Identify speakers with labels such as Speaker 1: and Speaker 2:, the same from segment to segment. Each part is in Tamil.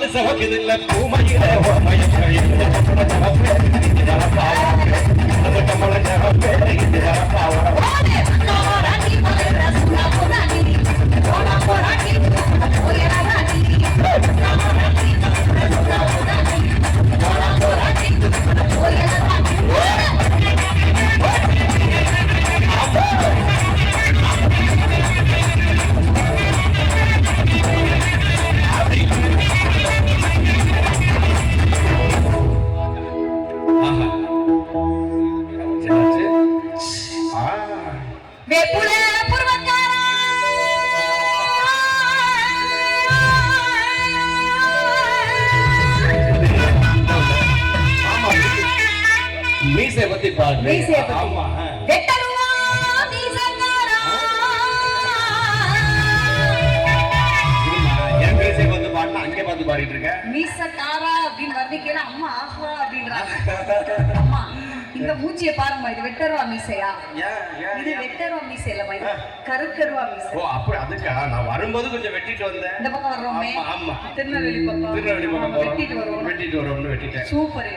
Speaker 1: பால் சவக்குதில்ல பூமையில மீசை பத்தி பாடு. ஆமா என் மீசை வந்து பாடுனா அங்கே பார்த்து பாடிட்டு இருக்கேன்.
Speaker 2: மீசக்காரா அப்படின்னு வர்ணிக்கல அம்மா ஆஹா அப்படின்றாங்க. அம்மா இந்த மூஞ்சிய பாருமா, இது வெட்டருவா மீசையா? இது வெட்டருவா மீசை இல்லமா, இது கருக்கருவா மீசை.
Speaker 1: ஓ அப்படி அதுக்கா நான் வரும்போது கொஞ்சம் வெட்டிட்டு வந்தேன்.
Speaker 2: இந்த பக்கம் வர்றோமே.
Speaker 1: ஆமா
Speaker 2: திருநெல்வேலி பக்கம்.
Speaker 1: திருநெல்வேலி பக்கம்
Speaker 2: வெட்டிட்டு வரோம்னு
Speaker 1: வெட்டிட்டேன்.
Speaker 2: சூப்பர்.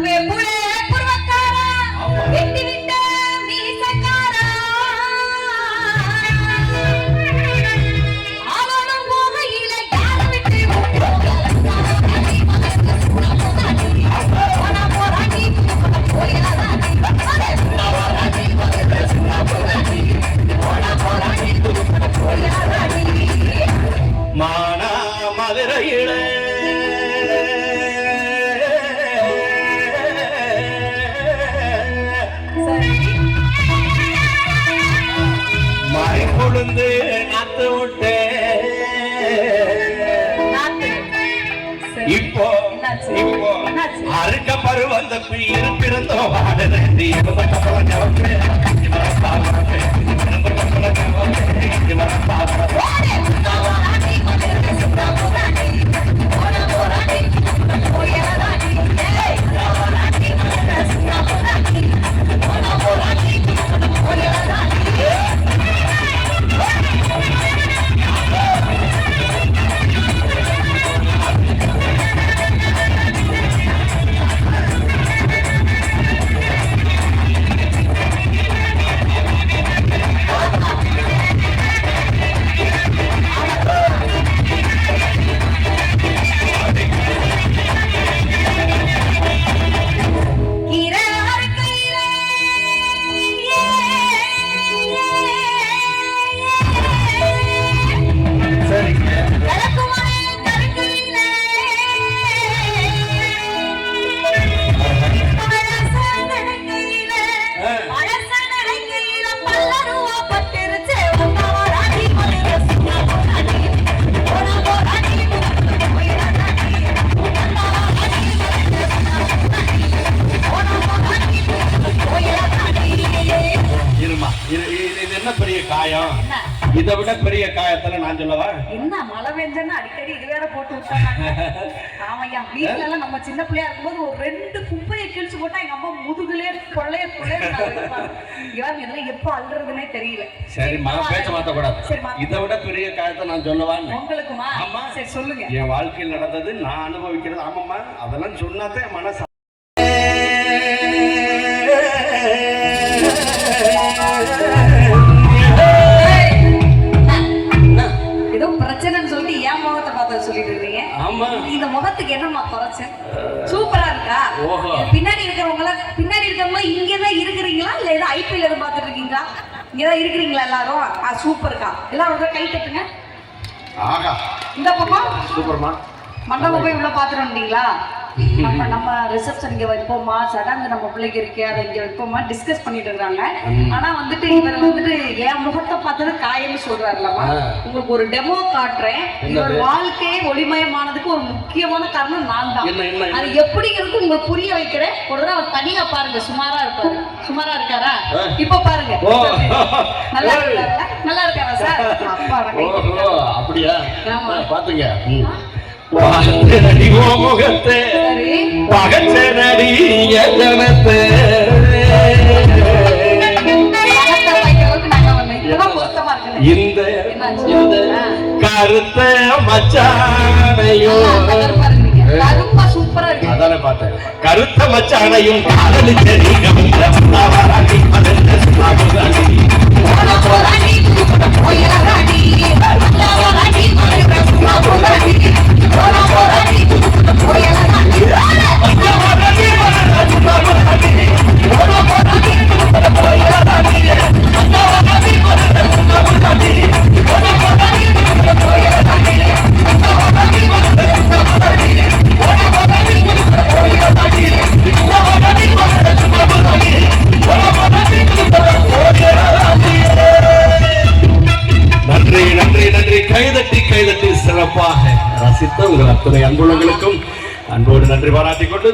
Speaker 2: வெப்புளே புர்வக்காரா வெட்டி விட்ட மீசக்காரா ஆவணும் போகையில யார விட்டு
Speaker 1: மானா மதுரையில மாறி கொழுந்து நாத்து விட்டு இப்போ அறுக்க பருவம் தப்பி இருப்பிருந்தோ வாடுறேன். பெரிய காயம், இதை விட பெரிய காயத்துல நான் சொல்லவா?
Speaker 2: என்ன மழை பெஞ்சன்னா அடிக்கடி இது வேற போட்டு விட்டாங்க. ஆமையா வீட்டுல எல்லாம் நம்ம சின்ன பிள்ளையா இருக்கும்போது ஒரு 2 குப்பையை கிழிச்சு போட்டா எங்க அம்மா முதுகுலே கொள்ளைய இவங்க இதெல்லாம் எப்ப அல்றதுன்னே தெரியல.
Speaker 1: சரி மழை பேச்ச மாத்தக்கூடாது. இதை விட பெரிய காயத்தை நான் சொல்லவா?
Speaker 2: உங்களுக்குமா? ஆமா சரி சொல்லுங்க.
Speaker 1: என் வாழ்க்கையில் நடந்தது நான் அனுபவிக்கிறது. ஆமாம்மா அதெல்லாம் சொன்னாதான் என் மனசு.
Speaker 2: ஏதோ பிரச்சனைன்னு சொல்லிட்டு என் முகத்தை பார்த்து சொல்லிட்டு இருக்கீங்க.
Speaker 1: ஆமா
Speaker 2: இந்த முகத்துக்கு என்னமா குறைச்சேன்? சூப்பரா இருக்கா? பின்னாடி இருக்கவங்க இங்கதான் இருக்கிறீங்களா இல்ல ஏதோ ஐபிஎல் எதுவும் பார்த்துட்டு இருக்கீங்களா? இங்கதான் இருக்கிறீங்களா எல்லாரும்? சூப்பர்க்கா. எல்லாரும் ஒரு கை தட்டுங்க.
Speaker 1: ஆகா
Speaker 2: இந்த பக்கம்
Speaker 1: சூப்பர்மா.
Speaker 2: மண்டபம் போய் உள்ள பாத்துட்டு வந்தீங்களா? நம்ம ரிசப்ஷன் இங்க வைப்போமா, சடங்கு நம்ம பிள்ளைக்கு இருக்கு அதை இங்க வைப்போமா டிஸ்கஸ் பண்ணிட்டு இருக்காங்க. ஆனா வந்துட்டு இவர் வந்துட்டு என் முகத்தை பார்த்தது காயம்னு சொல்றாருலமா. உங்களுக்கு ஒரு டெமோ காட்டுறேன். இவர் வாழ்க்கையே ஒளிமயமானதுக்கு ஒரு முக்கியமான காரணம் நான் தான். அது எப்படிங்கிறது உங்களுக்கு புரிய வைக்கிறேன். ஒரு தடவை அவர் தனியா பாருங்க. சுமாரா இருப்பாரு. சுமாரா இருக்காரா? இப்ப பாருங்க. நல்லா இருக்காரா? நல்லா இருக்காரா சார்? அப்பா
Speaker 1: அப்படியா பாத்துங்க. முகத்தை பகச்சனடி ஜனத்தை இந்த கருத்த மச்சான்
Speaker 3: மச்சானையும்
Speaker 2: ரொம்ப சூப்பரா இருக்கு.
Speaker 1: அதானே பார்த்தேன்.
Speaker 3: கருத்த மச்சானையும் காதலிச்ச நீங்க வராடி மதந்த சுமாபுராடி
Speaker 2: போனா போராடி போயலாடி வந்தாடி மதந்த சுமாபுராடி போனா போராடி போயலாடி வந்தாடி மதந்த சுமாபுராடி போனா போராடி போயலாடி வந்தாடி மதந்த சுமாபுராடி போனா போராடி போயலாடி வந்தாடி மதந்த சுமாபுராடி போனா போராடி போயலாடி வந்தாடி மதந்த சுமாபுராடி போனா போராடி போயலாடி.
Speaker 3: நன்றி நன்றி நன்றி. கைதட்டி கைதட்டி சிறப்பாக ரசித்த உங்கள் அத்துணை அன்புள்ளங்களுக்கும் அன்போடு நன்றி பாராட்டிக் கொண்டு